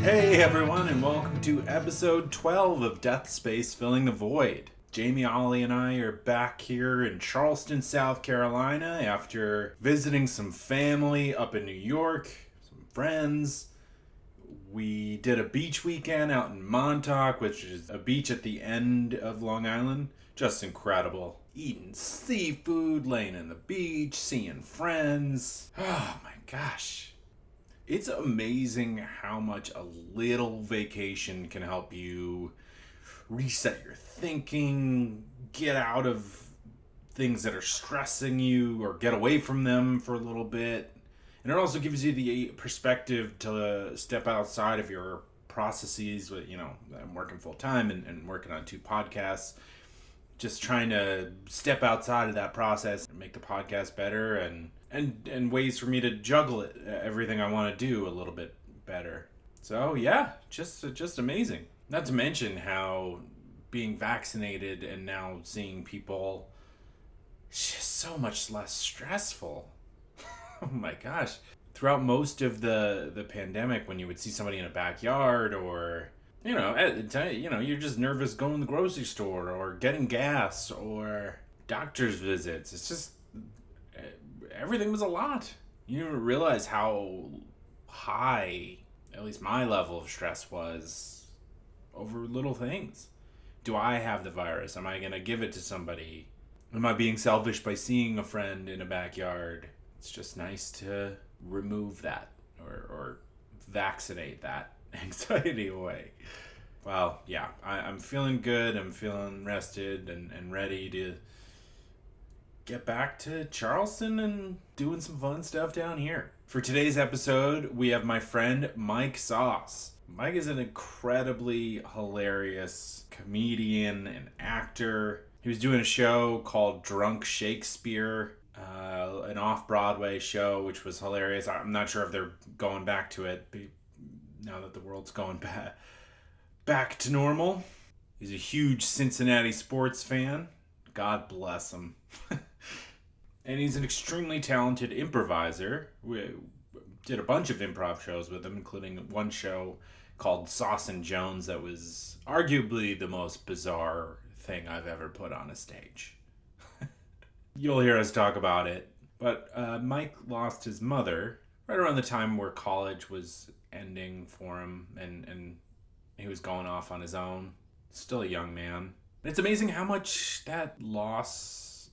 Hey everyone, and welcome to episode 12 of Death Space Filling the Void. Jamie, Ollie, and I are back here in Charleston, South Carolina after visiting some family up in New York, some friends. We did a beach weekend out in Montauk, which is a beach at the end of Long Island. Just incredible. Eating seafood, laying in the beach, seeing friends. Oh my gosh. It's amazing how much a little vacation can help you reset your thinking, get out of things that are stressing you, or get away from them for a little bit. And it also gives you the perspective to step outside of your processes. I'm working full time and working on 2 podcasts. Just trying to step outside of that process and make the podcast better and ways for me to juggle it, everything I want to do a little bit better. So yeah, just amazing. Not to mention how being vaccinated and now seeing people, it's just so much less stressful. Oh my gosh. Throughout most of the pandemic, when you would see somebody in a backyard or you're just nervous going to the grocery store or getting gas or doctor's visits. It's just, everything was a lot. You didn't realize how high, at least my level of stress was over little things. Do I have the virus? Am I going to give it to somebody? Am I being selfish by seeing a friend in a backyard? It's just nice to remove that or vaccinate that anxiety away. Well, yeah, I'm feeling good. I'm feeling rested and ready to get back to Charleston and doing some fun stuff down here. For today's episode, we have my friend Mike Sause. Mike is an incredibly hilarious comedian and actor. He was doing a show called Drunk Shakespeare, an off-Broadway show, which was hilarious. I'm not sure if they're going back to it now that the world's going back to normal. He's a huge Cincinnati sports fan. God bless him. And he's an extremely talented improviser. We did a bunch of improv shows with him, including one show called Sauce and Jones that was arguably the most bizarre thing I've ever put on a stage. You'll hear us talk about it. But Mike lost his mother right around the time where college was ending for him, and he was going off on his own. Still a young man. It's amazing how much that loss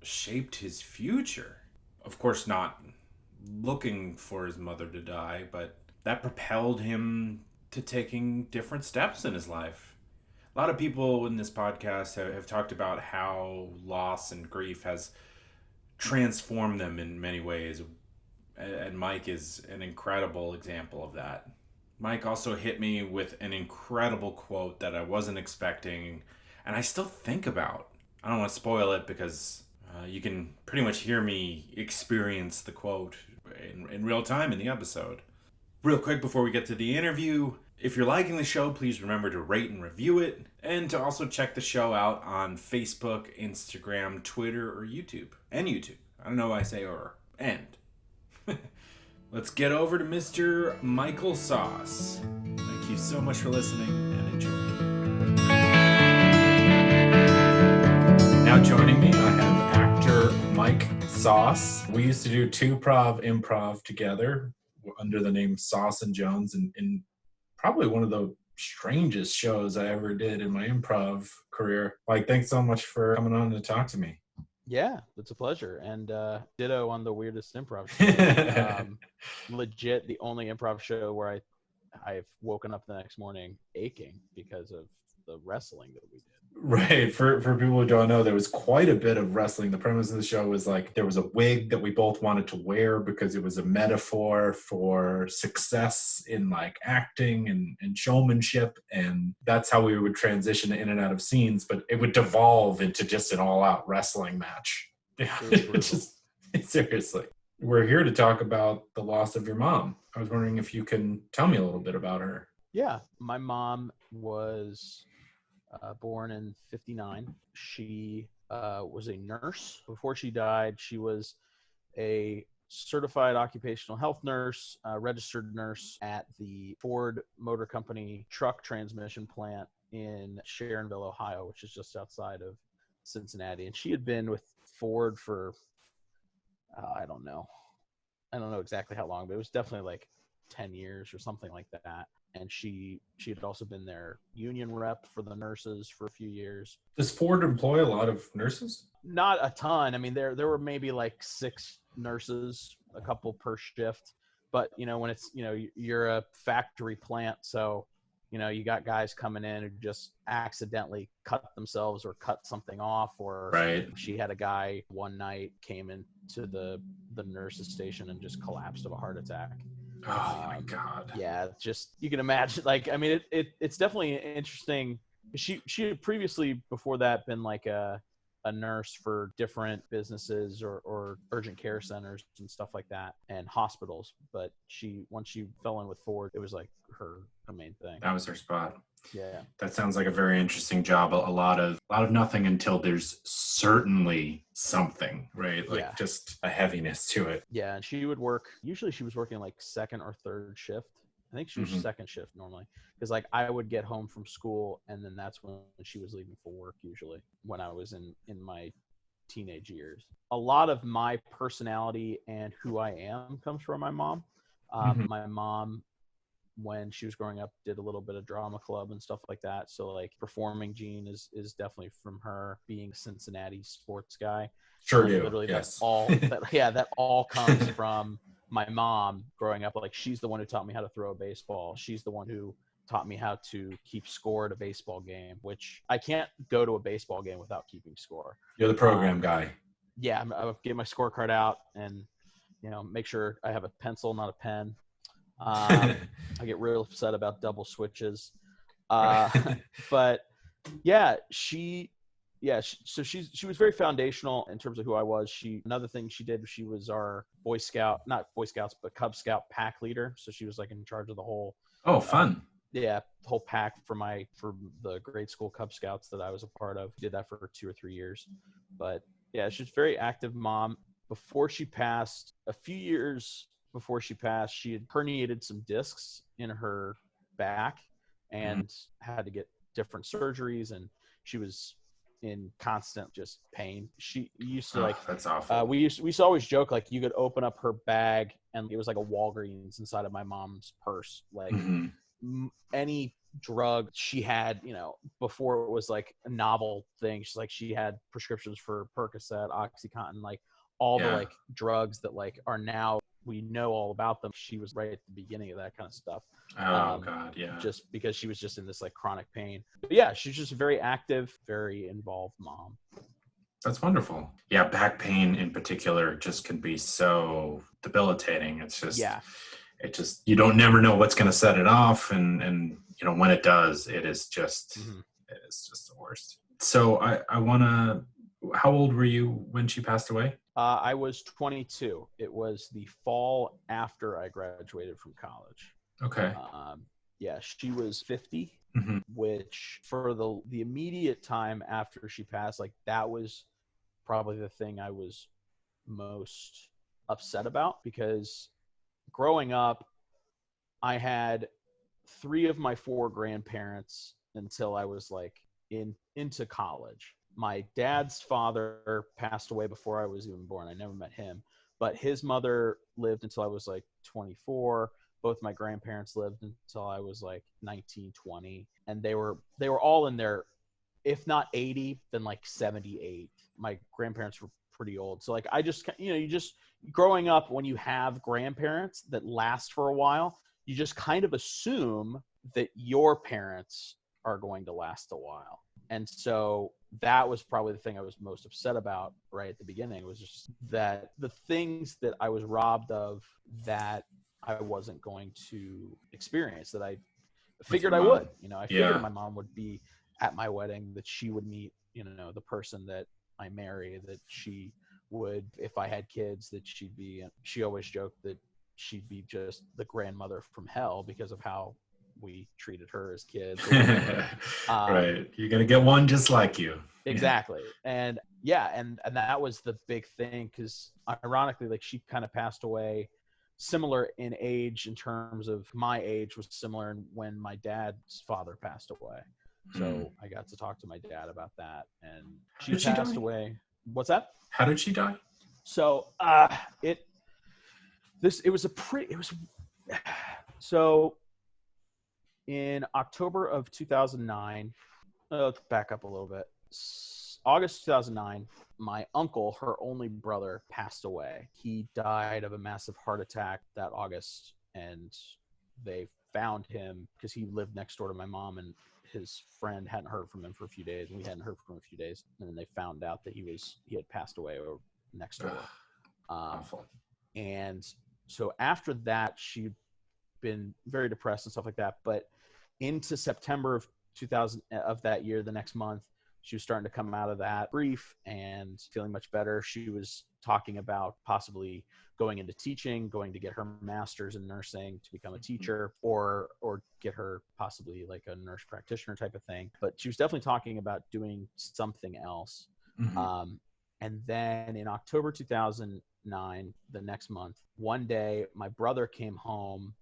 shaped his future. Of course, not looking for his mother to die, but that propelled him to taking different steps in his life. A lot of people in this podcast have talked about how loss and grief has transformed them in many ways, and Mike is an incredible example of that. Mike also hit me with an incredible quote that I wasn't expecting, and I still think about. I don't want to spoil it because you can pretty much hear me experience the quote in real time in the episode. Real quick before we get to the interview, if you're liking the show, please remember to rate and review it, and to also check the show out on Facebook, Instagram, Twitter, or YouTube. And YouTube. I don't know why I say or and. Let's get over to Mr. Michael Sause. Thank you so much for listening, and enjoy. Now joining me, I have actor Mike Sause. We used to do 2 improv together under the name Sauce and Jones, and probably one of the strangest shows I ever did in my improv career. Mike, thanks so much for coming on to talk to me. Yeah, it's a pleasure. And ditto on the weirdest improv show. Legit, the only improv show where I've woken up the next morning aching because of the wrestling that we did. Right. For people who don't know, there was quite a bit of wrestling. The premise of the show was like there was a wig that we both wanted to wear because it was a metaphor for success in like acting and showmanship. And that's how we would transition in and out of scenes. But it would devolve into just an all-out wrestling match. Seriously. We're here to talk about the loss of your mom. I was wondering if you can tell me a little bit about her. Yeah, my mom was born in 1959. She was a nurse. Before she died, she was a certified occupational health nurse, registered nurse at the Ford Motor Company truck transmission plant in Sharonville, Ohio, which is just outside of Cincinnati. And she had been with Ford for, I don't know exactly how long, but it was definitely like 10 years or something like that. And she had also been their union rep for the nurses for a few years. Does Ford employ a lot of nurses? Not a ton. I mean, there were maybe like 6 nurses, a couple per shift. But, when it's, you're a factory plant, so, you got guys coming in who just accidentally cut themselves or cut something off. Or Right. she had a guy one night came into the nurse's station and just collapsed of a heart attack. Oh my God. Yeah, just, you can imagine, like, I mean, it's definitely interesting. She had previously before that been like a nurse for different businesses or urgent care centers and stuff like that and hospitals. But once she fell in with Ford, it was like her main thing. That was her spot. Yeah. That sounds like a very interesting job. A lot of nothing until there's certainly something, right? Like just a heaviness to it. Yeah. And she would work, usually she was working like second or third shift. I think she was second shift normally, because like I would get home from school and then that's when she was leaving for work, usually when I was in my teenage years. A lot of my personality and who I am comes from my mom. My mom, when she was growing up, did a little bit of drama club and stuff like that. So like performing gene is definitely from her, being a Cincinnati sports guy. Sure, like, do. Literally, yes. that all comes from my mom growing up. Like she's the one who taught me how to throw a baseball. She's the one who taught me how to keep score at a baseball game, which I can't go to a baseball game without keeping score. You're the program guy. Yeah, I'll get my scorecard out and make sure I have a pencil, not a pen. I get real upset about double switches. But yeah, she was very foundational in terms of who I was. Another thing she did, she was our not Boy Scouts, but Cub Scout pack leader. So she was like in charge of the whole. Oh, fun. Whole pack for the grade school Cub Scouts that I was a part of. Did that for 2 or 3 years. But yeah, she's a very active mom. Before she passed, a few years before she passed, she had herniated some discs in her back and had to get different surgeries, and she was in constant just pain. She used to that's awful. we used to always joke, like, you could open up her bag and it was like a Walgreens inside of my mom's purse. Like any drug she had, before it was like a novel thing. She's like, she had prescriptions for Percocet, OxyContin, like all the like drugs that like are now, we know all about them. She was right at the beginning of that kind of stuff. Oh God, yeah. Just because she was just in this like chronic pain. But yeah, she's just a very active, very involved mom. That's wonderful. Yeah, back pain in particular just can be so debilitating. It's just you don't never know what's going to set it off, and when it does, it is just the worst. So I want to. How old were you when she passed away? I was 22. It was the fall after I graduated from college. Okay. Yeah, she was 50, which for the immediate time after she passed, like that was probably the thing I was most upset about, because growing up, I had 3 of my 4 grandparents until I was like into college. My dad's father passed away before I was even born. I never met him, but his mother lived until I was like 24. Both my grandparents lived until I was like 19, 20. And they were all in their, if not 80, then like 78. My grandparents were pretty old. So like, I just, you just growing up, when you have grandparents that last for a while, you just kind of assume that your parents are going to last a while. And so that was probably the thing I was most upset about right at the beginning, was just that the things that I was robbed of that I wasn't going to experience, that I figured I would. I figured my mom would be at my wedding, that she would meet, the person that I marry, that she would, if I had kids, that she always joked that she'd be just the grandmother from hell because of how we treated her as kids. Right. You're going to get one just like you. Exactly. And yeah, and that was the big thing, because ironically, like, she kind of passed away similar in age, in terms of my age was similar when my dad's father passed away. So I got to talk to my dad about that, and she passed away. What's that? How did she die? So so in October of 2009, let's back up a little bit. August 2009, my uncle, her only brother, passed away. He died of a massive heart attack that August, and they found him because he lived next door to my mom, and his friend hadn't heard from him for a few days, and we hadn't heard from him a few days, and then they found out that he had passed away next door. Awful. And so after that, she'd been very depressed and stuff like that. But into September of 2000 of that year, the next month, she was starting to come out of that grief and feeling much better. She was talking about possibly going into teaching, going to get her master's in nursing to become a teacher, or get her possibly like a nurse practitioner type of thing. But she was definitely talking about doing something else. And then in October 2009, the next month, one day, my brother came home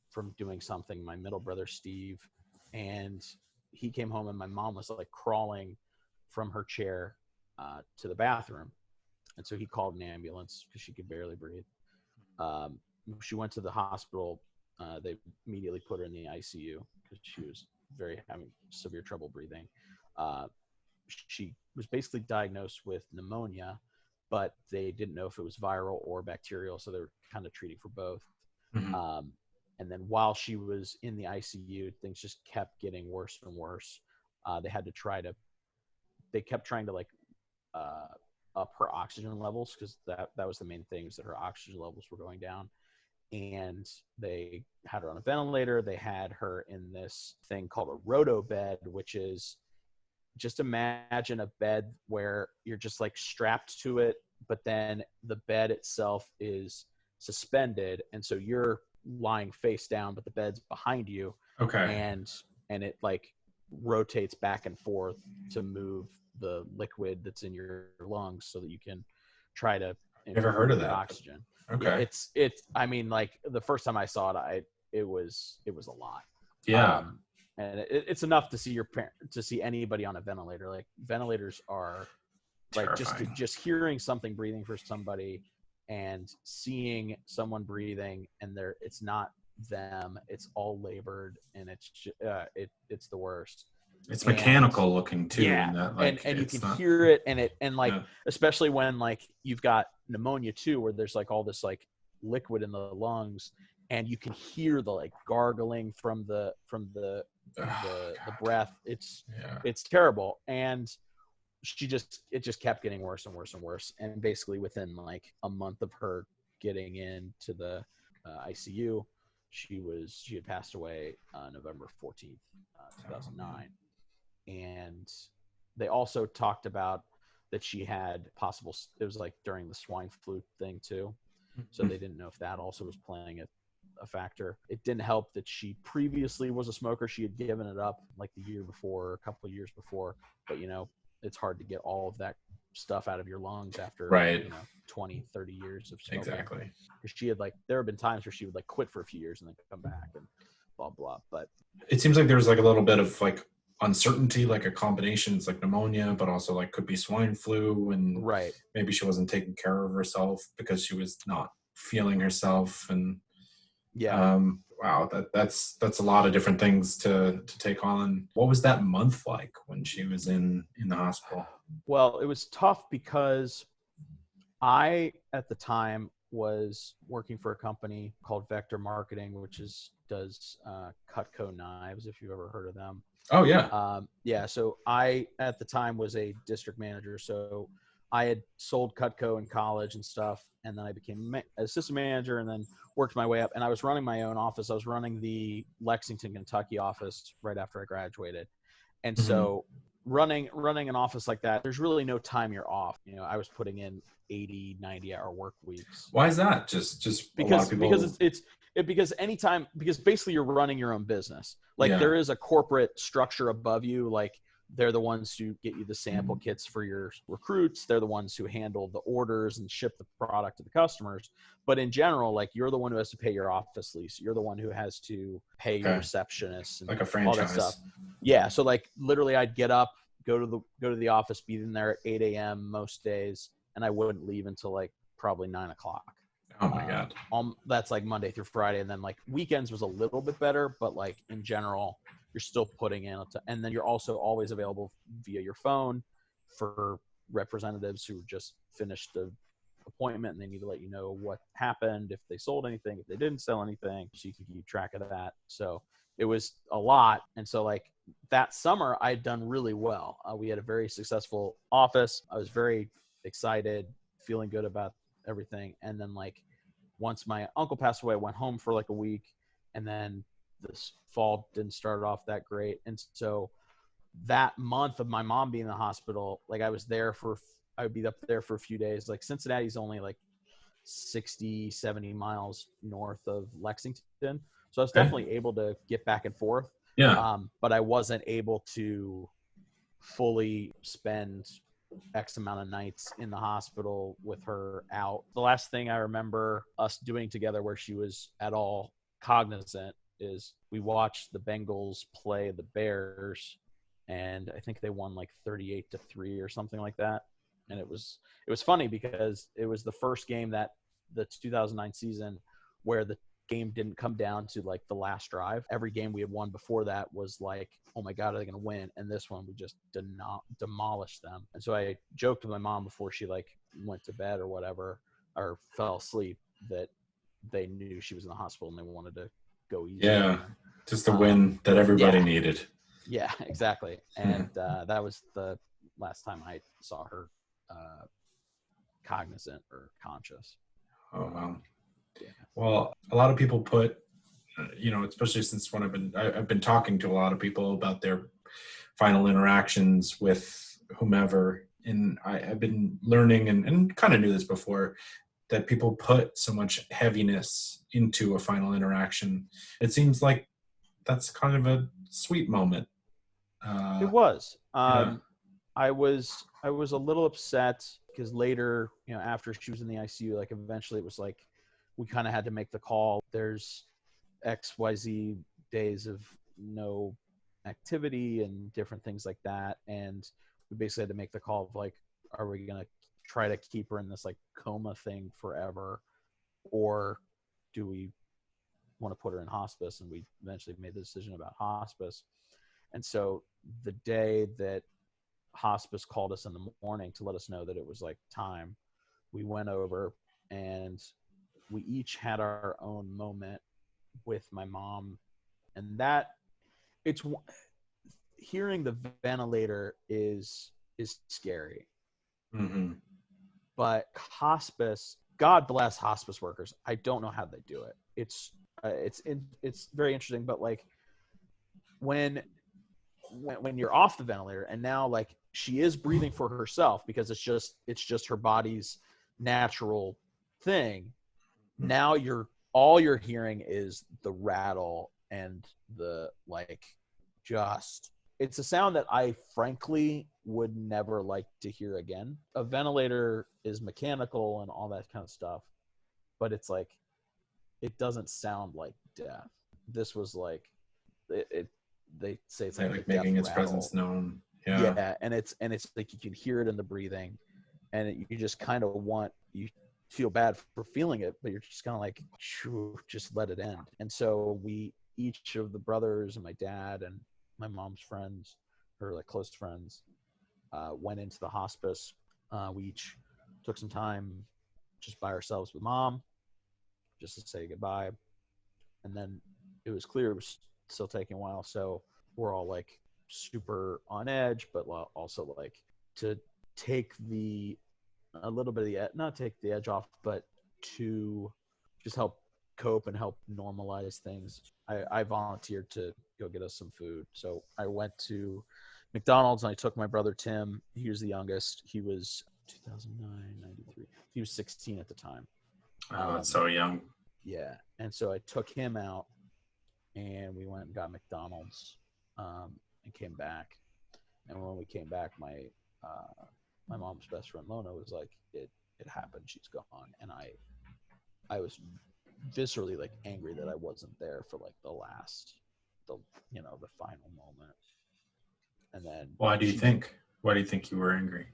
from doing something, my middle brother, Steve, and he came home, and my mom was like crawling from her chair to the bathroom. And so he called an ambulance because she could barely breathe. She went to the hospital. They immediately put her in the ICU because she was having severe trouble breathing. She was basically diagnosed with pneumonia, but they didn't know if it was viral or bacterial, so they were kind of treating for both. And then while she was in the ICU, things just kept getting worse and worse. They kept trying to like up her oxygen levels, because that was the main thing, is that her oxygen levels were going down. And they had her on a ventilator. They had her in this thing called a roto bed, which is, just imagine a bed where you're just like strapped to it, but then the bed itself is suspended. And so you're lying face down, but the bed's behind you. Okay. And it like rotates back and forth to move the liquid that's in your lungs so that you can try to Never heard of that. Oxygen. Okay. Yeah, I mean, like, the first time I saw it, it was a lot. Yeah. And it's enough to see anybody on a ventilator. Like, ventilators are like terrifying. just hearing something breathing for somebody, and seeing someone breathing, and it's not them, it's all labored, and it's the worst. It's mechanical looking too. Yeah, in that, like, and you can hear it, and especially when like you've got pneumonia too, where there's like all this like liquid in the lungs, and you can hear the like gargling from the breath. It's terrible. And it just kept getting worse and worse and worse. And basically within like a month of her getting into the ICU, she had passed away November 14th, 2009. And they also talked about that she had it was like during the swine flu thing too. So they didn't know if that also was playing a factor. It didn't help that she previously was a smoker. She had given it up like the year before, a couple of years before. But, it's hard to get all of that stuff out of your lungs after 20, 30 years of smoking. Exactly. Because she had there have been times where she would like quit for a few years and then come back and blah, blah. But it seems like there's like a little bit of like uncertainty, like a combination. It's like pneumonia, but also like could be swine flu, and maybe she wasn't taking care of herself because she was not feeling herself. And wow, that's a lot of different things to take on. What was that month like when she was in the hospital? Well, it was tough because I at the time was working for a company called Vector Marketing, which does Cutco knives, if you've ever heard of them. Oh yeah. So I at the time was a district manager, so I had sold Cutco in college and stuff, and then I became assistant manager, and then worked my way up. And I was running my own office. I was running the Lexington, Kentucky office right after I graduated, and so running an office like that, there's really no time you're off. I was putting in 80, 90-hour work weeks. Why is that? Just because a lot of people... because basically you're running your own business. Like there is a corporate structure above you. Like They're the ones who get you the sample kits for your recruits. They're the ones who handle the orders and ship the product to the customers. But in general, like, you're the one who has to pay your office lease. You're the one who has to pay your receptionist and like a all that franchise stuff. Yeah. So like literally I'd get up, go to the office, be in there at 8 a.m. most days, and I wouldn't leave until like probably 9 o'clock. Oh my God. That's like Monday through Friday. And then like weekends was a little bit better, but like in general, you're still putting in, and then you're also always available via your phone for representatives who just finished the appointment and they need to let you know what happened, if they sold anything, if they didn't sell anything, so you can keep track of that. So it was a lot. And so like that summer I'd done really well. We had a very successful office. I was very excited, feeling good about everything. And then like once my uncle passed away, I went home for like a week, and then this fall didn't start off that great. And so that month of my mom being in the hospital, like I would be up there for a few days. Like Cincinnati's only like 60, 70 miles north of Lexington. So I was definitely able to get back and forth. Yeah. But I wasn't able to fully spend X amount of nights in the hospital with her out. The last thing I remember us doing together where she was at all cognizant is we watched the Bengals play the Bears, and I think they won like 38-3 or something like that. And it was funny because it was the first game that the 2009 season where the game didn't come down to like the last drive. Every game we had won before that was like, oh my God, are they going to win? And this one, we just did not demolish them. And so I joked with my mom before she like went to bed or whatever, or fell asleep, that they knew she was in the hospital and they wanted to go easy. Yeah. Just the win that everybody needed. Yeah, exactly. And that was the last time I saw her cognizant or conscious. Oh, wow. Yeah. Well, a lot of people put, especially since when I've been talking to a lot of people about their final interactions with whomever, and I've been learning and kind of knew this before, that people put so much heaviness into a final interaction. It seems like that's kind of a sweet moment. It was. Yeah. I was a little upset because later, after she was in the ICU, like eventually it was like we kind of had to make the call. There's XYZ days of no activity and different things like that, and we basically had to make the call of like, are we gonna try to keep her in this like coma thing forever, or do we want to put her in hospice? And we eventually made the decision about hospice. And so the day that hospice called us in the morning to let us know that it was like time, we went over and we each had our own moment with my mom. And that it's hearing the ventilator is scary. Mm-hmm. But hospice, God bless hospice workers. I don't know how they do it. It's very interesting. But like when you're off the ventilator and now like she is breathing for herself because it's just her body's natural thing. Now all you're hearing is the rattle and the like, just, it's a sound that I frankly would never like to hear again. A ventilator is mechanical and all that kind of stuff, but it's like, it doesn't sound like death. This was like, they say it's like making its rattle. presence known. Yeah, and it's like you can hear it in the breathing, and you just kind of you feel bad for feeling it, but you're just kind of like, just let it end. And so we, each of the brothers and my dad and my mom's friends, or like close friends, went into the hospice. We each took some time just by ourselves with mom, just to say goodbye. And then it was clear it was still taking a while, so we're all like super on edge, but also like to take a little bit of the, not take the edge off, but to just help cope and help normalize things. I volunteered to go get us some food. So I went to McDonald's and I took my brother Tim. He was the youngest. He was 2009, 93. He was 16 at the time. Oh, that's so young. Yeah. And so I took him out and we went and got McDonald's and came back. And when we came back, my mom's best friend Lona was like, it happened, she's gone. And I was viscerally like angry that I wasn't there for like the final moment. And then Why do you think you were angry?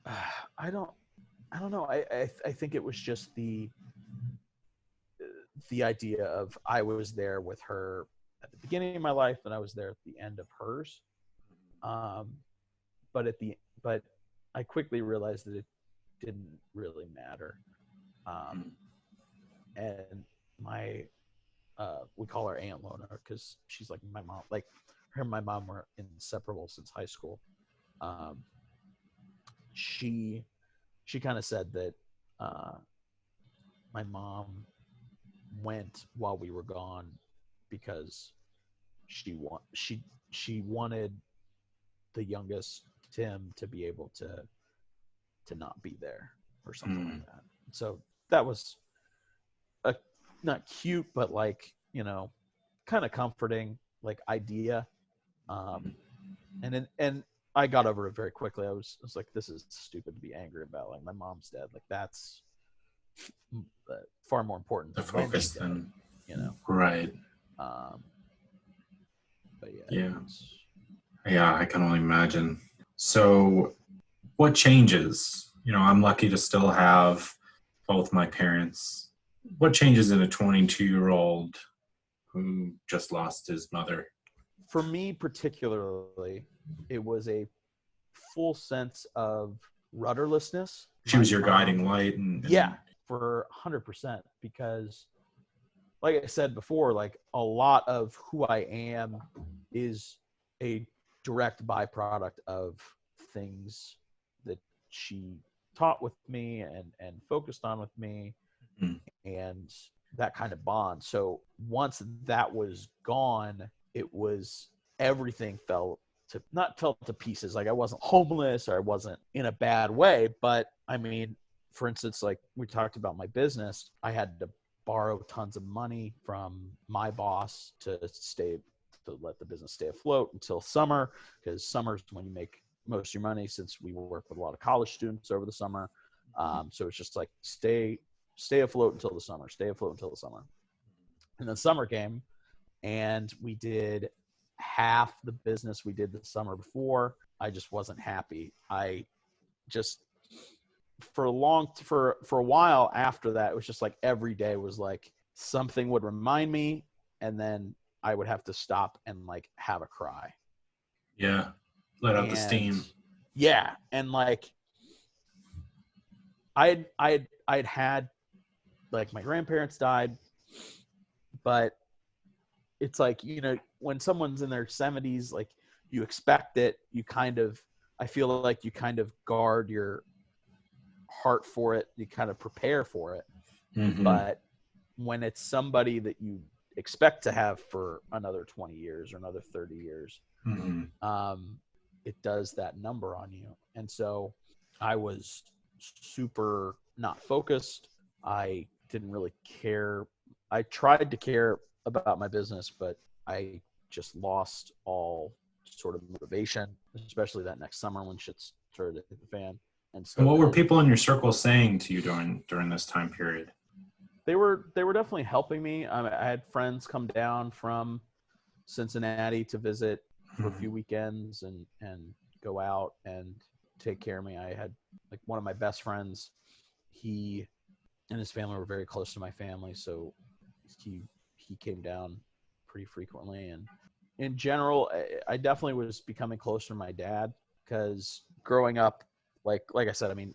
I don't know. I think it was just the idea of I was there with her at the beginning of my life and I was there at the end of hers. But I quickly realized that it didn't really matter. And my we call her Aunt Lona because she's like my mom. Like her and my mom were inseparable since high school. She kind of said that my mom went while we were gone because she wanted the youngest Tim to be able to not be there or something like that. So that was not cute, but like, kind of comforting like idea. And I got over it very quickly. I was like, this is stupid to be angry about. Like my mom's dead. Like that's far more important. The focus than, right. But yeah, I can only imagine. So what changes? I'm lucky to still have both my parents. What changes in a 22-year-old who just lost his mother? For me particularly, it was a full sense of rudderlessness. She was your guiding light. Yeah, for 100%. Because like I said before, like a lot of who I am is a direct byproduct of things that she taught with me and focused on with me, and that kind of bond. So once that was gone, it was everything not fell to pieces. Like I wasn't homeless or I wasn't in a bad way, but I mean, for instance, like we talked about my business, I had to borrow tons of money from my boss to let the business stay afloat until summer, because summer's when you make most of your money, since we work with a lot of college students over the summer. So it's just like stay afloat until the summer. And then summer came and we did half the business we did the summer before. I just wasn't happy. I just for a while after that, it was just like every day was like something would remind me, and then I would have to stop and like have a cry. Yeah, let out the steam. Yeah, and like I'd had like my grandparents died, but it's like, when someone's in their 70s, like you expect it. I feel like you kind of guard your heart for it. You kind of prepare for it. Mm-hmm. But when it's somebody that you expect to have for another 20 years or another 30 years, it does that number on you. And so I was super not focused. I didn't really care. I tried to care about my business, but I just lost all sort of motivation, especially that next summer when shit started to hit the fan. And so what were people in your circle saying to you during this time period? They were definitely helping me. I had friends come down from Cincinnati to visit for a few weekends and go out and take care of me. I had like one of my best friends. He and his family were very close to my family, so he came down pretty frequently. And in general, I definitely was becoming closer to my dad, because growing up, like I said, I mean,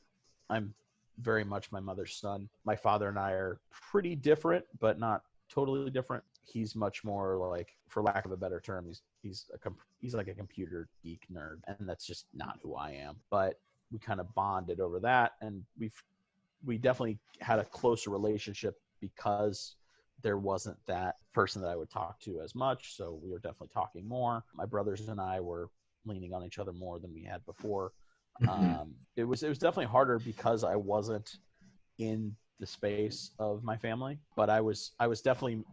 I'm very much my mother's son. My father and I are pretty different, but not totally different. He's much more like, for lack of a better term, he's like a computer geek nerd, and that's just not who I am. But we kind of bonded over that, and we definitely had a closer relationship because there wasn't that person that I would talk to as much. So we were definitely talking more. My brothers and I were leaning on each other more than we had before. It was definitely harder because I wasn't in the space of my family, but I was definitely,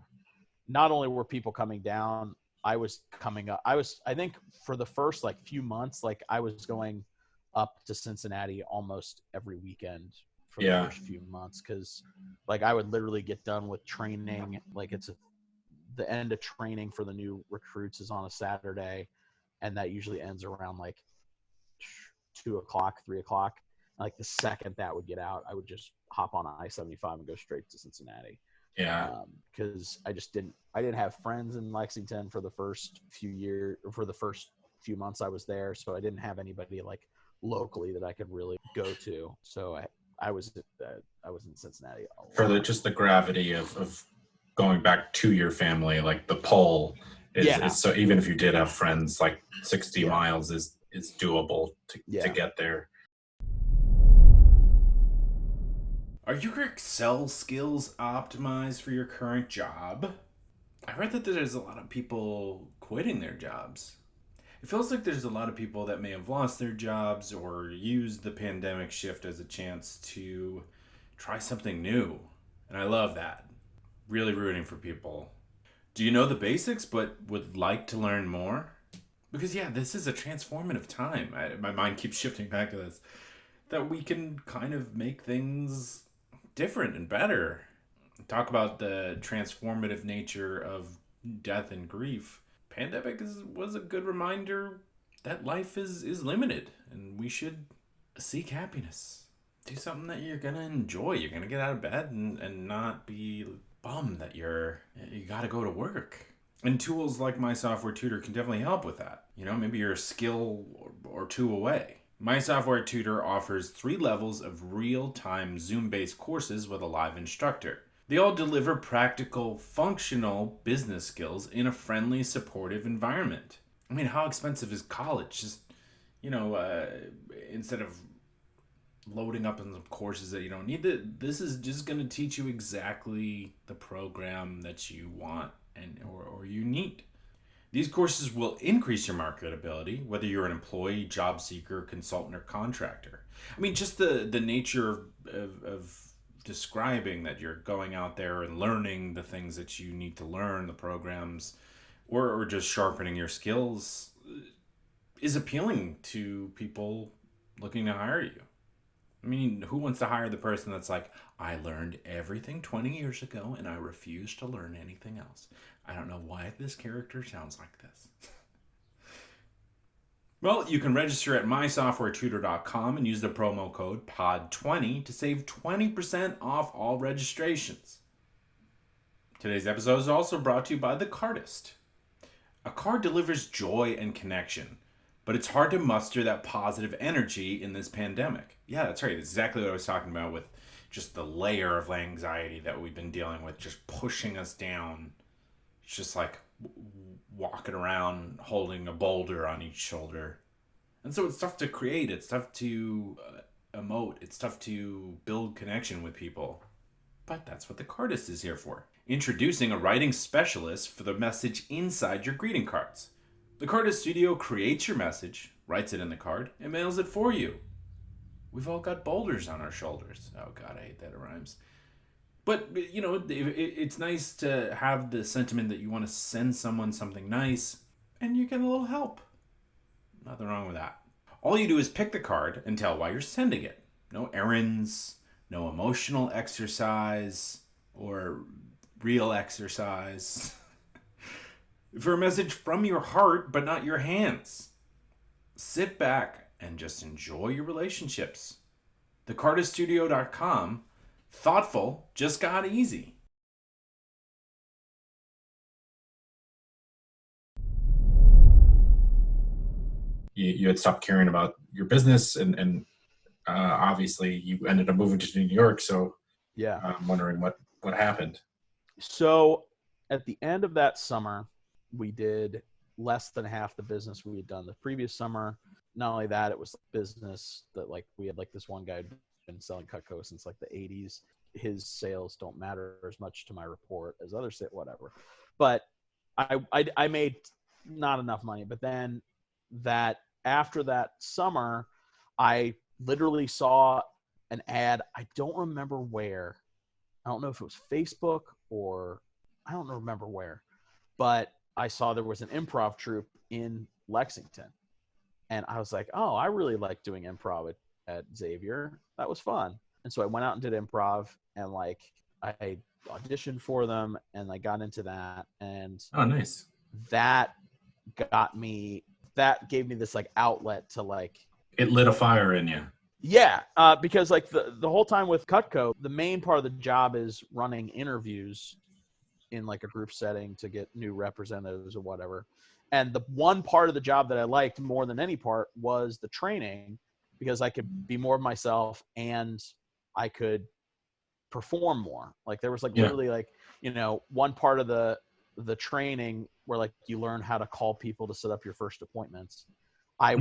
not only were people coming down I was coming up. I think for the first like few months, like I was going up to Cincinnati almost every weekend for the first few months, because like I would literally get done with training. Like the end of training for the new recruits is on a Saturday, and that usually ends around like 2:00, 3:00. Like the second that would get out, I would just hop on I-75 and go straight to Cincinnati. Yeah. Because I didn't have friends in Lexington for the first few months I was there, so I didn't have anybody like locally that I could really go to. So I was in Cincinnati a lot. For just the gravity of going back to your family, like the pull is so, even if you did have friends, like 60 miles is doable to get there. Are your Excel skills optimized for your current job? I heard that there's a lot of people quitting their jobs. It feels like there's a lot of people that may have lost their jobs or used the pandemic shift as a chance to try something new. And I love that. Really rooting for people. Do you know the basics but would like to learn more? Because this is a transformative time. My mind keeps shifting back to this. That we can kind of make things different and better. Talk about the transformative nature of death and grief. Pandemic was a good reminder that life is limited and we should seek happiness. Do something that you're gonna enjoy. You're gonna get out of bed and not be bummed that you gotta go to work. And tools like My Software Tutor can definitely help with that. Maybe you're a skill or two away. My Software Tutor offers 3 levels of real-time Zoom-based courses with a live instructor. They all deliver practical, functional business skills in a friendly, supportive environment. I mean, how expensive is college? Just, instead of loading up on some courses that you don't need, this is just going to teach you exactly the program that you want or you need. These courses will increase your marketability, whether you're an employee, job seeker, consultant, or contractor. I mean, just the nature of describing that you're going out there and learning the things that you need to learn, the programs, or just sharpening your skills is appealing to people looking to hire you. I mean, who wants to hire the person that's like, I learned everything 20 years ago and I refuse to learn anything else. I don't know why this character sounds like this. Well, you can register at mysoftwaretutor.com and use the promo code POD20 to save 20% off all registrations. Today's episode is also brought to you by The Cardist. A card delivers joy and connection, but it's hard to muster that positive energy in this pandemic. Yeah, that's right. That's exactly what I was talking about with just the layer of anxiety that we've been dealing with, just pushing us down. It's just like walking around holding a boulder on each shoulder. And so it's tough to create. It's tough to emote. It's tough to build connection with people. But that's what the Cardist is here for. Introducing a writing specialist for the message inside your greeting cards. The Cardist Studio creates your message, writes it in the card, and mails it for you. We've all got boulders on our shoulders. Oh God, I hate that it rhymes. But, it's nice to have the sentiment that you want to send someone something nice, and you get a little help. Nothing wrong with that. All you do is pick the card and tell why you're sending it. No errands, no emotional exercise, or real exercise. For a message from your heart, but not your hands. Sit back and just enjoy your relationships. TheCardistStudio.com. Thoughtful just got easy. You had stopped caring about your business, and obviously you ended up moving to New York. So yeah, I'm wondering what happened. So at the end of that summer, we did less than half the business we had done the previous summer. Not only that, it was business that we had this one guy who'd been selling Cutco since the 80s. His sales don't matter as much to my report as others say, whatever. But I made not enough money. But then after that summer, I literally saw an ad. I don't remember where. I don't know if it was Facebook or I don't remember where, but I saw there was an improv troupe in Lexington. And I was like, oh, I really like doing improv at Xavier. That was fun. And so I went out and did improv, and like I auditioned for them, and I got into that. And oh, nice. That gave me this like outlet to like. It lit a fire in you. Yeah, because like the whole time with Cutco, the main part of the job is running interviews in like a group setting to get new representatives or whatever. And the one part of the job that I liked more than any part was the training, because I could be more of myself and I could perform more. Like there was like literally like, one part of the training where like you learn how to call people to set up your first appointments. I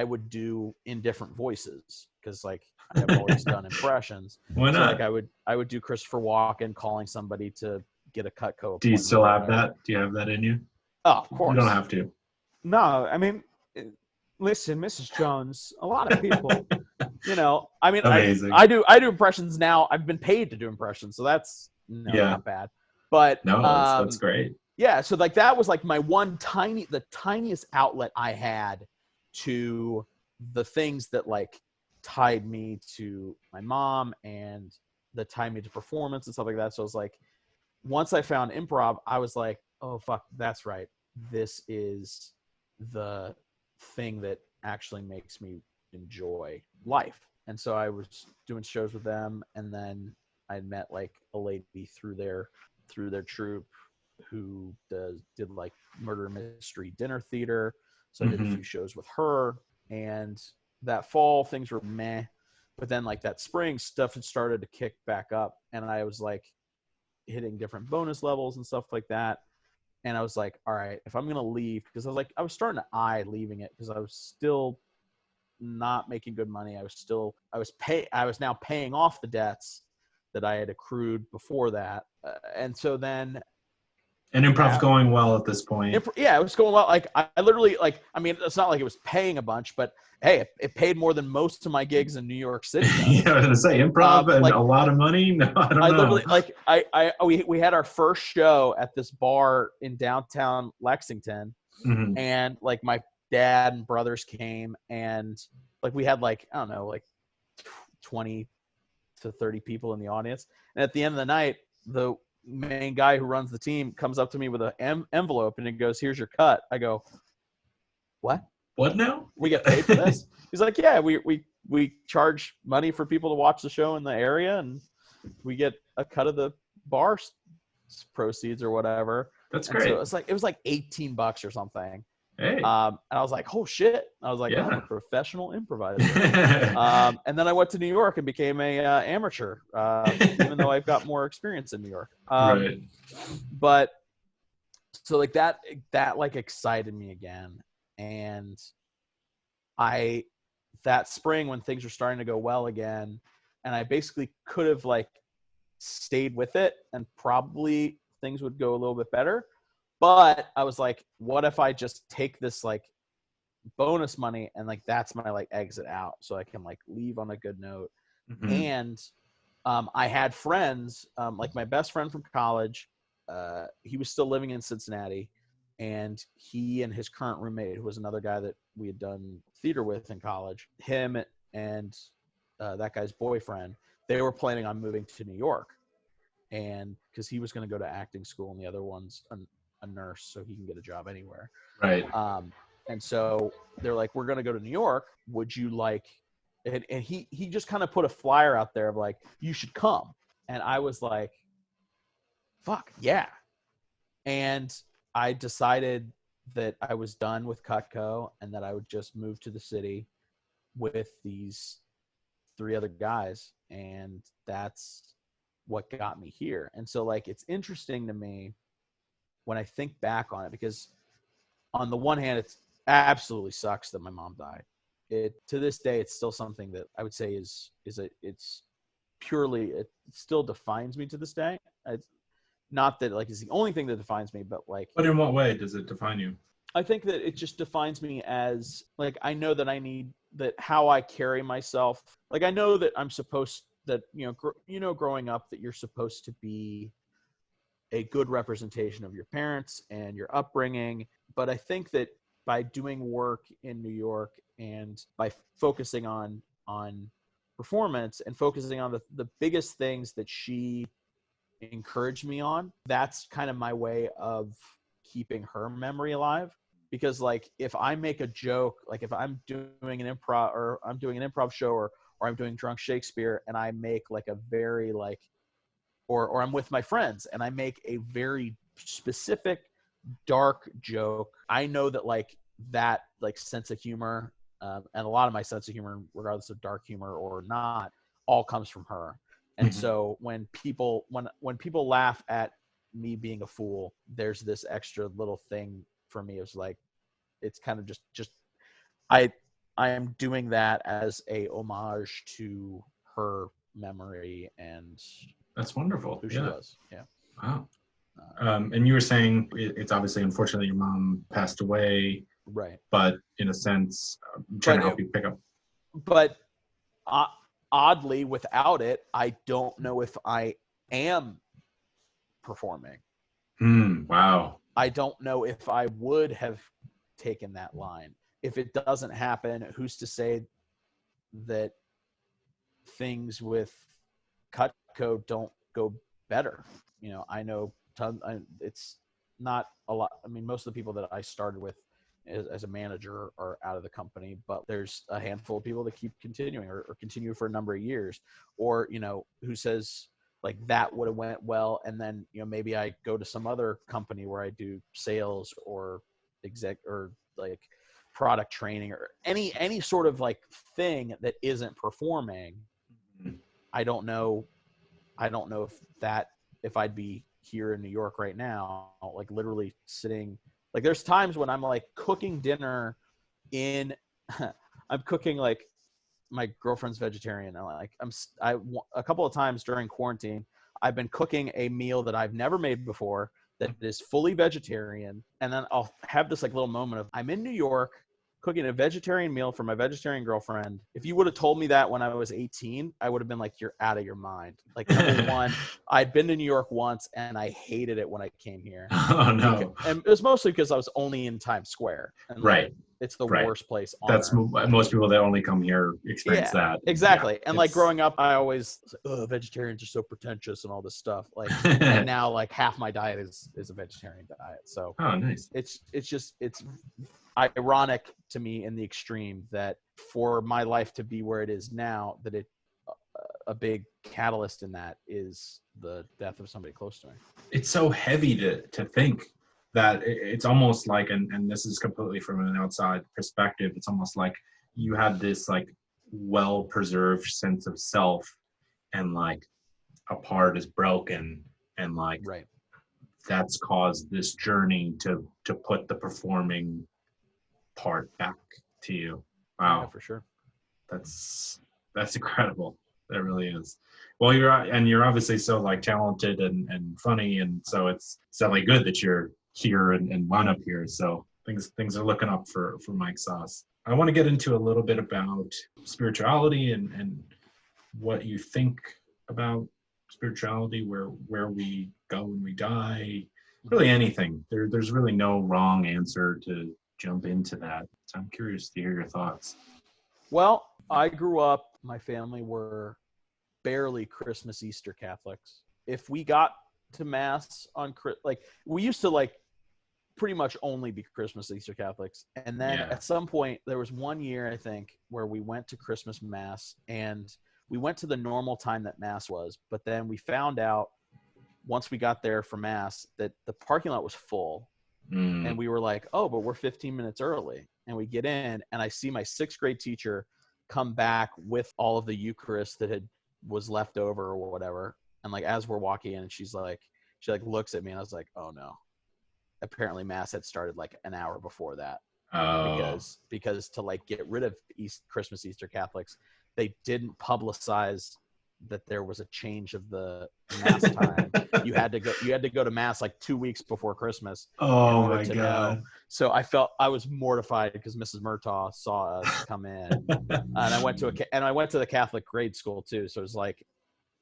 would do in different voices, because like I have always done impressions. Why not? So like I would do Christopher Walken calling somebody to get a Cutco appointment. Do you still have that? Do you have that in you? Oh, of course. You don't have to. No, I mean, listen, Mrs. Jones, a lot of people, I mean, I do impressions now. I've been paid to do impressions, so that's not bad. But no, that's great. Yeah, so like that was like my the tiniest outlet I had to the things that like tied me to my mom and that tied me to performance and stuff like that. So I was like, once I found improv, I was like, oh fuck, that's right. This is the thing that actually makes me enjoy life. And so I was doing shows with them, and then I met like a lady through their troupe who did like murder mystery dinner theater. So I did a few shows with her, and that fall things were meh. But then like that spring stuff had started to kick back up, and I was like hitting different bonus levels and stuff like that. And I was like, all right, if I'm going to leave, because I was starting to eye leaving it, because I was still not making good money. I was now paying off the debts that I had accrued before that. And so then. And improv's going well at this point. It was going well. Like I literally like, I mean, it's not like it was paying a bunch, but hey, it paid more than most of my gigs in New York City. Yeah, I was gonna say improv and like, a lot of money. No, I don't know. Literally like we had our first show at this bar in downtown Lexington, and like my dad and brothers came, and like we had like, I don't know, like 20 to 30 people in the audience. And at the end of the night, the main guy who runs the team comes up to me with an envelope, and it goes, "Here's your cut." I go, "What? What now? We get paid for this?" He's like, "Yeah, we charge money for people to watch the show in the area, and we get a cut of the bar proceeds or whatever." That's great. So it was like $18 or something. Hey. And I was like, "Oh shit!" I was like, Yeah. "I'm a professional improviser." And then I went to New York and became a amateur, even though I've got more experience in New York. Right. But so like that like excited me again, and that spring when things were starting to go well again, and I basically could have like stayed with it, and probably things would go a little bit better. But I was like, what if I just take this like bonus money and like that's my like exit out, so I can like leave on a good note. And I had friends, like my best friend from college, he was still living in Cincinnati, and he and his current roommate, who was another guy that we had done theater with in college, him and that guy's boyfriend, they were planning on moving to New York, and because he was going to go to acting school and the other one's a nurse, so he can get a job anywhere. Right. And so they're like, we're going to go to New York. Would you like, and he just kind of put a flyer out there of like, you should come. And I was like, fuck yeah. And I decided that I was done with Cutco and that I would just move to the city with these 3 other guys. And that's what got me here. And so like, it's interesting to me when I think back on it, because on the one hand, it absolutely sucks that my mom died. To this day, it's still something that I would say it's purely, it still defines me to this day. It's not that like it's the only thing that defines me, but like. But in what way does it define you? I think that it just defines me as like, I know that that how I carry myself. Like I know that I'm supposed that, growing up that you're supposed to be a good representation of your parents and your upbringing. But I think that by doing work in New York and by focusing on performance and focusing on the biggest things that she encouraged me on, that's kind of my way of keeping her memory alive. Because like if I make a joke, like if I'm doing an improv show or I'm doing Drunk Shakespeare and I make like a very like or I'm with my friends and I make a very specific dark joke, I know that like that like sense of humor and a lot of my sense of humor, regardless of dark humor or not, all comes from her. And so when people laugh at me being a fool, there's this extra little thing for me. It's like it's kind of just I am doing that as a homage to her memory and that's wonderful. Who she was. Yeah. Wow. And you were saying it's obviously unfortunately your mom passed away, right? But in a sense, I'm trying to help you pick up. But oddly, without it, I don't know if I am performing. Wow. I don't know if I would have taken that line. If it doesn't happen, who's to say that things with Cutco don't go better? You know, I know it's not a lot. I mean, most of the people that I started with as a manager are out of the company, but there's a handful of people that keep continuing or continue for a number of years, or, you know, who says like that would have went well. And then, you know, maybe I go to some other company where I do sales or exec or like product training or any sort of like thing that isn't performing. I don't know if I'd be here in New York right now, like literally sitting, like there's times when I'm like cooking dinner I'm cooking, like my girlfriend's vegetarian. And like a couple of times during quarantine, I've been cooking a meal that I've never made before that is fully vegetarian. And then I'll have this like little moment of I'm in New York cooking a vegetarian meal for my vegetarian girlfriend. If you would have told me that when I was 18, I would have been like, you're out of your mind. Like, number one, I'd been to New York once and I hated it when I came here. Oh, no. And it was mostly because I was only in Times Square. And right. Like, it's the worst place on That's earth. Most people that only come here experience that. Exactly. And like growing up, I always, vegetarians are so pretentious and all this stuff. Like, and now like half my diet is a vegetarian diet. So nice. It's ironic to me in the extreme that for my life to be where it is now, that a big catalyst in that is the death of somebody close to me. It's so heavy to think that it's almost like, and this is completely from an outside perspective, it's almost like you had this like well-preserved sense of self and like a part is broken and like that's caused this journey to put the performing part back to you. Wow. Yeah, for sure. That's incredible. That really is. Well, you're obviously so like talented and funny, and so it's definitely good that you're here and wound up here. So things are looking up for Mike Sause. I want to get into a little bit about spirituality and what you think about spirituality, where we go when we die, really anything. There's really no wrong answer to jump into that. So I'm curious to hear your thoughts. Well, I grew up, my family were barely Christmas, Easter Catholics. If we got to Mass on, like, we used to like pretty much only be Christmas, Easter Catholics. And then at some point, there was one year, I think, where we went to Christmas Mass and we went to the normal time that Mass was. But then we found out once we got there for Mass that the parking lot was full. And we were like, oh, but we're 15 minutes early. And we get in and I see my 6th grade teacher come back with all of the Eucharist that was left over or whatever. And like, as we're walking in, she looks at me and I was like, oh no, apparently Mass had started like an hour before that. Because to like get rid of Christmas, Easter Catholics, they didn't publicize that there was a change of the Mass time. You had to go to Mass like 2 weeks before Christmas. Oh my God. Know. So I was mortified because Mrs. Murtaugh saw us come in, and I went to the Catholic grade school too. So it was like,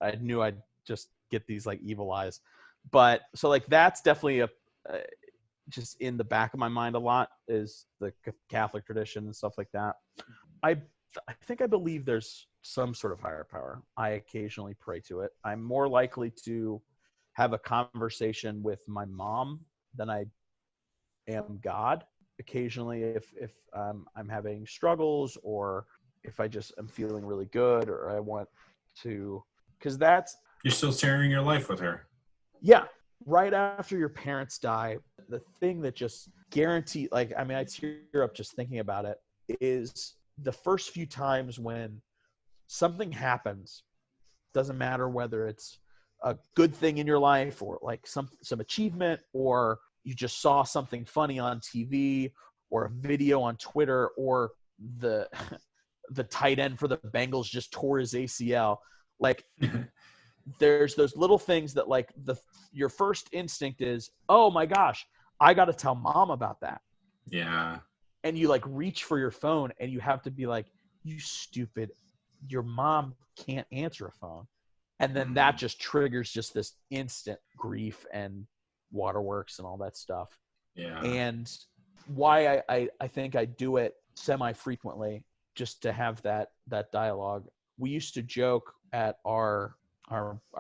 I knew I'd just get these like evil eyes. But so like that's definitely a just in the back of my mind a lot, is the Catholic tradition and stuff like that. I think I believe there's some sort of higher power. I occasionally pray to it. I'm more likely to have a conversation with my mom than I am God. Occasionally, if I'm having struggles, or if I just am feeling really good, or I want to, because that's, you're still sharing your life with her. yeah. Right after your parents die, the thing that just guarantee, like, I mean, I tear up just thinking about it, is the first few times when something happens. Doesn't matter whether it's a good thing in your life, or like some achievement, or you just saw something funny on TV, or a video on Twitter, or the tight end for the Bengals just tore his ACL. Like, there's those little things that, like, your first instinct is, oh my gosh, I got to tell mom about that. Yeah. And you like reach for your phone, and you have to be like, you stupid, your mom can't answer a phone. And then that just triggers just this instant grief and waterworks and all that stuff. Yeah. And why I think I do it semi-frequently, just to have that dialogue. We used to joke at our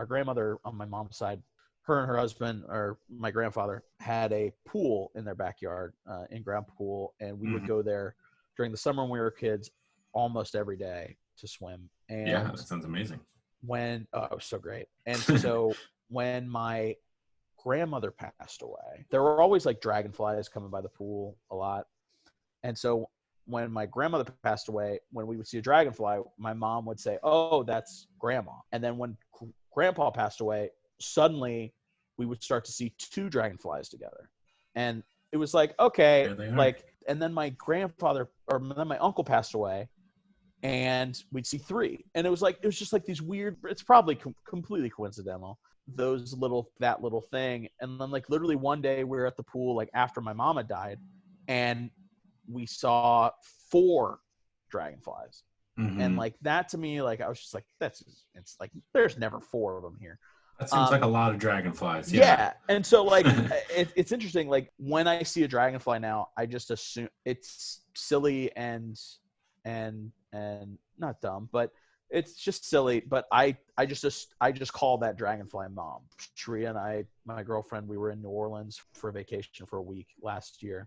grandmother on my mom's side, her and her husband, or my grandfather, had a pool in their backyard, in-ground pool. And we would go there during the summer when we were kids almost every day to swim. And yeah, that sounds amazing. It was so great. And so when my grandmother passed away, there were always like dragonflies coming by the pool a lot. And so when my grandmother passed away, when we would see a dragonfly, my mom would say, oh, that's grandma. And then when grandpa passed away, suddenly we would start to see 2 dragonflies together. And it was like, okay, like, and then my uncle passed away, and we'd see 3. And it was just like these weird, it's probably completely coincidental, that little thing. And then like literally one day we were at the pool, like after my mama died, and we saw 4 dragonflies. And like that to me, like I was just like, it's like there's never 4 of them here. That seems like a lot of dragonflies. Yeah. And so like it's interesting, like when I see a dragonfly now, I just assume it's silly and not dumb, but it's just silly. But I just call that dragonfly mom. Shreya and I, my girlfriend, we were in New Orleans for a vacation for a week last year,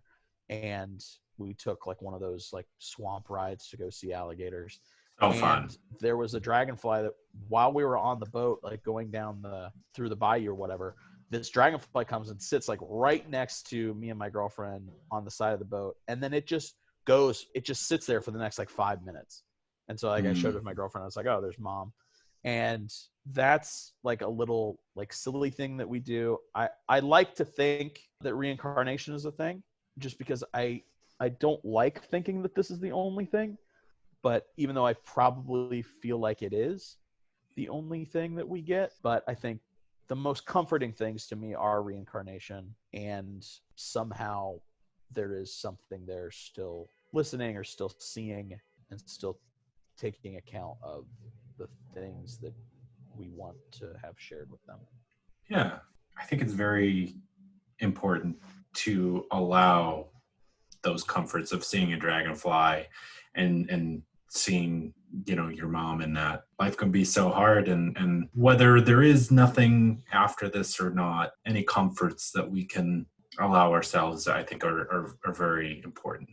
and we took like one of those like swamp rides to go see alligators. Oh, fun. There was a dragonfly that while we were on the boat, like going down through the bayou or whatever, this dragonfly comes and sits like right next to me and my girlfriend on the side of the boat. And then it just sits there for the next like 5 minutes. And so like I showed it to my girlfriend. I was like, oh, there's mom. And that's like a little like silly thing that we do. I like to think that reincarnation is a thing, just because I don't like thinking that this is the only thing. But even though I probably feel like it is the only thing that we get, but I think the most comforting things to me are reincarnation, and somehow there is something there still listening or still seeing and still taking account of the things that we want to have shared with them. Yeah, I think it's very important to allow those comforts of seeing a dragonfly and seeing, your mom in that. Life can be so hard, and whether there is nothing after this or not, any comforts that we can allow ourselves, I think are very important.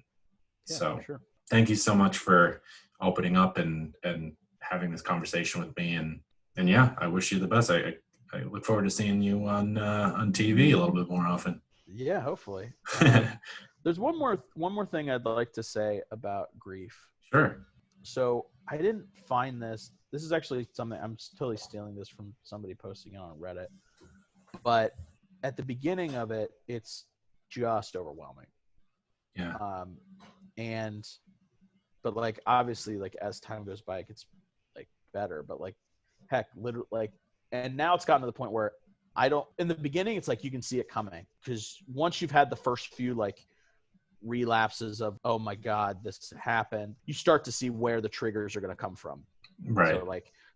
Yeah, so sure. Thank you so much for opening up and having this conversation with me, and yeah, I wish you the best. I look forward to seeing you on TV a little bit more often. Yeah, hopefully. There's one more thing I'd like to say about grief. Sure. So I didn't find this. This is actually something, I'm totally stealing this from somebody posting it on Reddit. But at the beginning of it, it's just overwhelming. Yeah. But like obviously, like as time goes by, it gets like better. But like, heck, literally, like, and now it's gotten to the point where in the beginning, it's like you can see it coming, because once you've had the first few like relapses of, oh my God, this happened, you start to see where the triggers are going to come from. Right.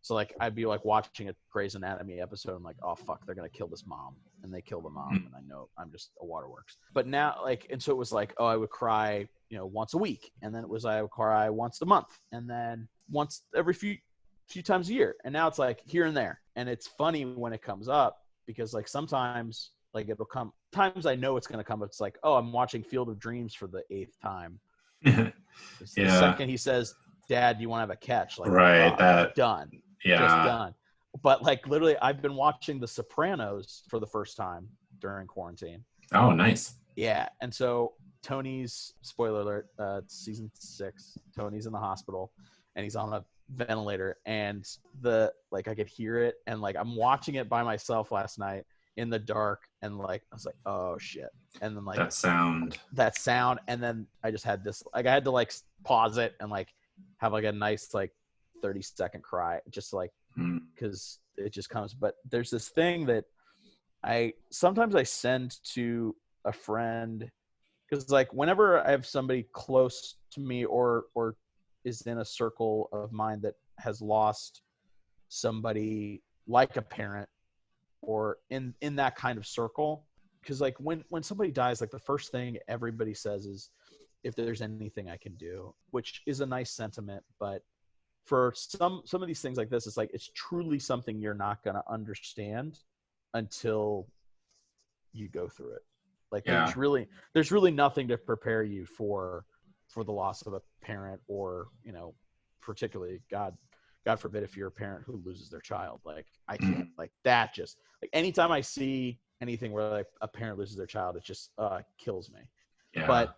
So like I'd be like watching a Grey's Anatomy episode. I'm like, oh fuck, they're gonna kill this mom, and they kill the mom, and I know I'm just a waterworks. But now like, and so it was like, oh, I would cry, once a week, and then it was I would cry once a month, and then once every few times a year, and now it's like here and there. And it's funny when it comes up because like sometimes like it'll come times I know it's gonna come. It's like, oh, I'm watching Field of Dreams for the 8th time. It's the second he says, Dad, you want to have a catch? Like, right, that done. Yeah. Just done. But like literally I've been watching The Sopranos for the first time during quarantine. Oh, nice. Yeah. And so Tony's, spoiler alert, it's season 6, Tony's in the hospital and he's on a ventilator, and I could hear it, and like I'm watching it by myself last night in the dark, and like I was like, oh shit. And then like that sound, and then I just had this, like I had to like pause it and like have like a nice like 30-second cry, just like because it just comes. But there's this thing that I sometimes send to a friend, because like whenever I have somebody close to me or is in a circle of mine that has lost somebody like a parent or in that kind of circle, because like when somebody dies, like the first thing everybody says is if there's anything I can do, which is a nice sentiment. But for some of these things like this, it's like it's truly something you're not going to understand until you go through it. Like there's really nothing to prepare you for the loss of a parent, or particularly God forbid if you're a parent who loses their child. Like I can't like that. Just like anytime I see anything where like a parent loses their child, it just kills me. Yeah. But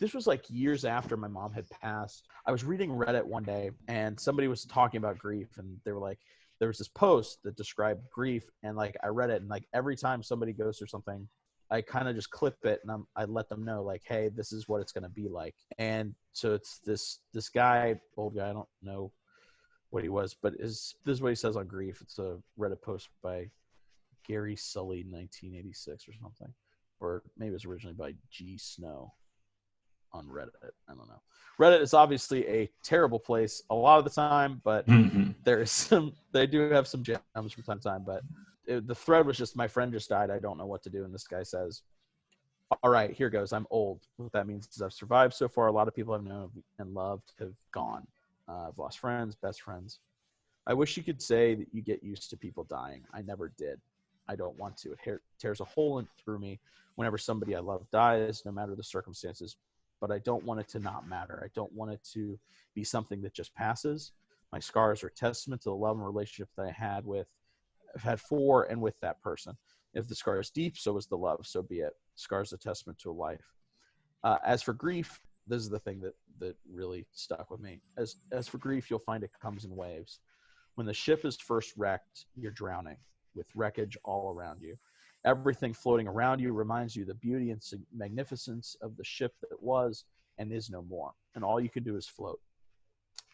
this was like years after my mom had passed. I was reading Reddit one day, and somebody was talking about grief, and they were like, there was this post that described grief, and like I read it, and like every time somebody goes through something, I kind of just clip it, and I let them know like, hey, this is what it's going to be like. And so it's this guy, old guy, I don't know what he was, but this is what he says on grief. It's a Reddit post by Gary Sully, 1986 or something, or maybe it was originally by G Snow on Reddit. I don't know. Reddit is obviously a terrible place a lot of the time, but they do have some gems from time to time. But the thread was just, my friend just died, I don't know what to do. And this guy says, all right, here goes. I'm old. What that means is I've survived so far. A lot of people I've known and loved have gone. I've lost friends, best friends. I wish you could say that you get used to people dying. I never did. I don't want to. It tears a hole through me whenever somebody I love dies, no matter the circumstances. But I don't want it to not matter. I don't want it to be something that just passes. My scars are testament to the love and relationship that I've had for and with that person. If the scar is deep, so is the love. So be it. Scars a testament to a life. As for grief, this is the thing that really stuck with me. As for grief, you'll find it comes in waves. When the ship is first wrecked, you're drowning with wreckage all around you. Everything floating around you reminds you the beauty and magnificence of the ship that was and is no more. And all you can do is float.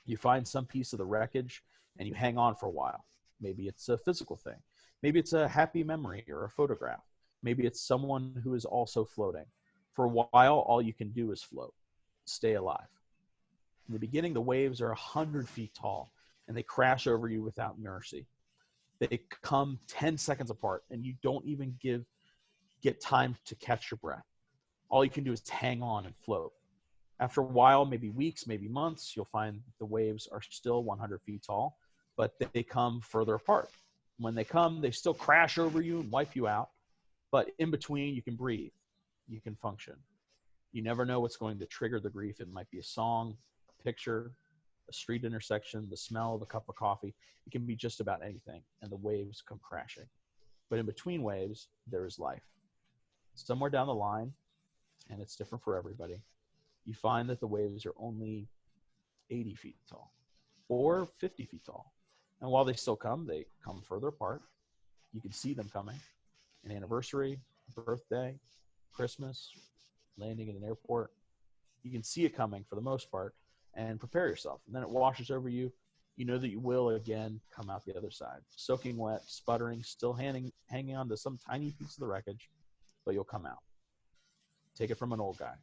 You find some piece of the wreckage and you hang on for a while. Maybe it's a physical thing. Maybe it's a happy memory or a photograph. Maybe it's someone who is also floating. For a while, all you can do is float. Stay alive. In the beginning, the waves are 100 feet tall, and they crash over you without mercy. They come 10 seconds apart, and you don't even get time to catch your breath. All you can do is hang on and float. After a while, maybe weeks, maybe months, you'll find the waves are still 100 feet tall, but they come further apart. When they come, they still crash over you and wipe you out. But in between, you can breathe. You can function. You never know what's going to trigger the grief. It might be a song, a picture, a street intersection, the smell of a cup of coffee. It can be just about anything, and the waves come crashing. But in between waves, there is life. Somewhere down the line, and it's different for everybody, you find that the waves are only 80 feet tall or 50 feet tall. And while they still come, they come further apart. You can see them coming. An anniversary, birthday, Christmas, landing in an airport. You can see it coming for the most part and prepare yourself. And then it washes over you. You know that you will again come out the other side. Soaking wet, sputtering, still hanging on to some tiny piece of the wreckage, but you'll come out. Take it from an old guy.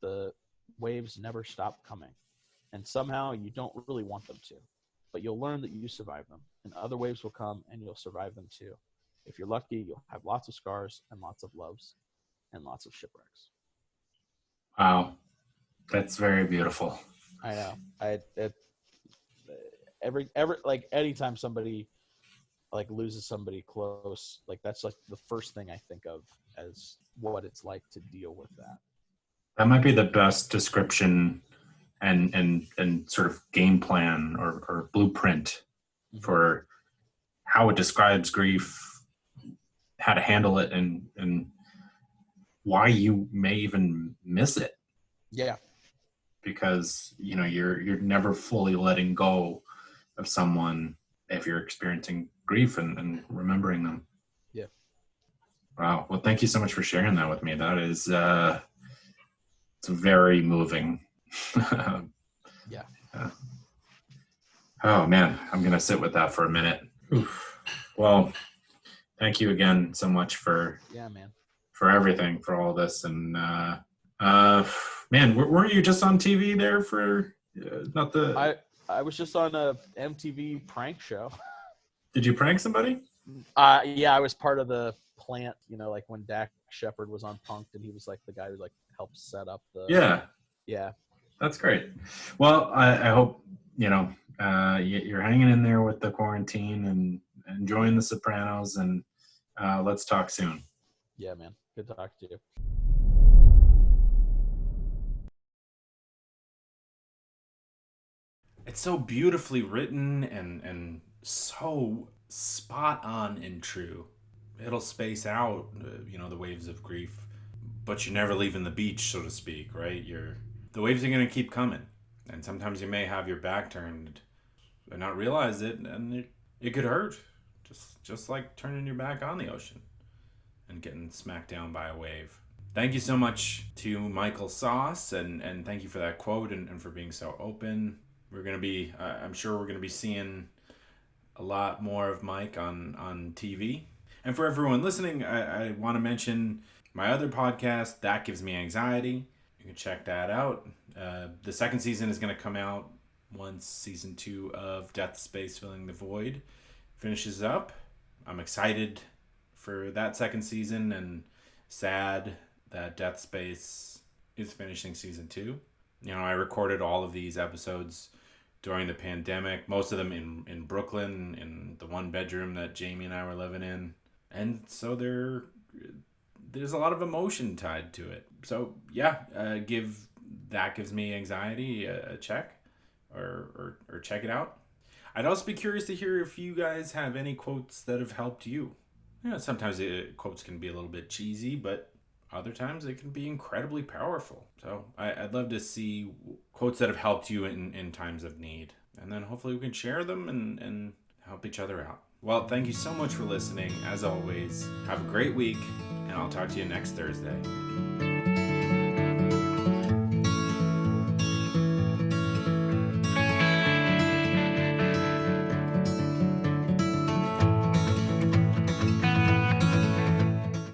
The waves never stop coming. And somehow you don't really want them to. but you'll learn that you survived them, and other waves will come and you'll survive them too. If you're lucky, you'll have lots of scars and lots of loves and lots of shipwrecks. Wow. That's very beautiful. I know. Every like anytime somebody like loses somebody close, like that's like the first thing I think of as what it's like to deal with that. That might be the best description and sort of game plan or blueprint for how it describes grief, how to handle it, and why you may even miss it. Yeah. Because you're never fully letting go of someone if you're experiencing grief and remembering them. Yeah. Wow. Well, thank you so much for sharing that with me. That is it's very moving. Yeah. Oh man, I'm gonna sit with that for a minute. Oof. Well, thank you again so much for everything, for all this. And man, weren't you just on TV there for not the? I was just on a MTV prank show. Did you prank somebody? Yeah, I was part of the plant. Like when Dak Shepard was on Punk'd, and he was like the guy who like helped set up the. Yeah. That's great. Well, I hope you're hanging in there with the quarantine and enjoying The Sopranos, and let's talk soon. Yeah, man. Good to talk to you. It's so beautifully written and so spot on and true. It'll space out, the waves of grief, but you're never leaving the beach, so to speak, right? The waves are going to keep coming, and sometimes you may have your back turned and not realize it, and it could hurt, just like turning your back on the ocean and getting smacked down by a wave. Thank you so much to Michael Sause, and thank you for that quote and for being so open. We're going to be, I'm sure we're going to be seeing a lot more of Mike on TV. And for everyone listening, I want to mention my other podcast, That Gives Me Anxiety. You can check that out. The second season is going to come out once season 2 of Death Space Filling the Void finishes up. I'm excited for that second season and sad that Death Space is finishing season 2. I recorded all of these episodes during the pandemic, most of them in Brooklyn, in the one bedroom that Jamie and I were living in. And so there's a lot of emotion tied to it. So yeah, give That Gives Me Anxiety a check or check it out. I'd also be curious to hear if you guys have any quotes that have helped you. Sometimes quotes can be a little bit cheesy, but other times it can be incredibly powerful. So I'd love to see quotes that have helped you in times of need. And then hopefully we can share them and help each other out. Well, thank you so much for listening. As always, have a great week, and I'll talk to you next Thursday.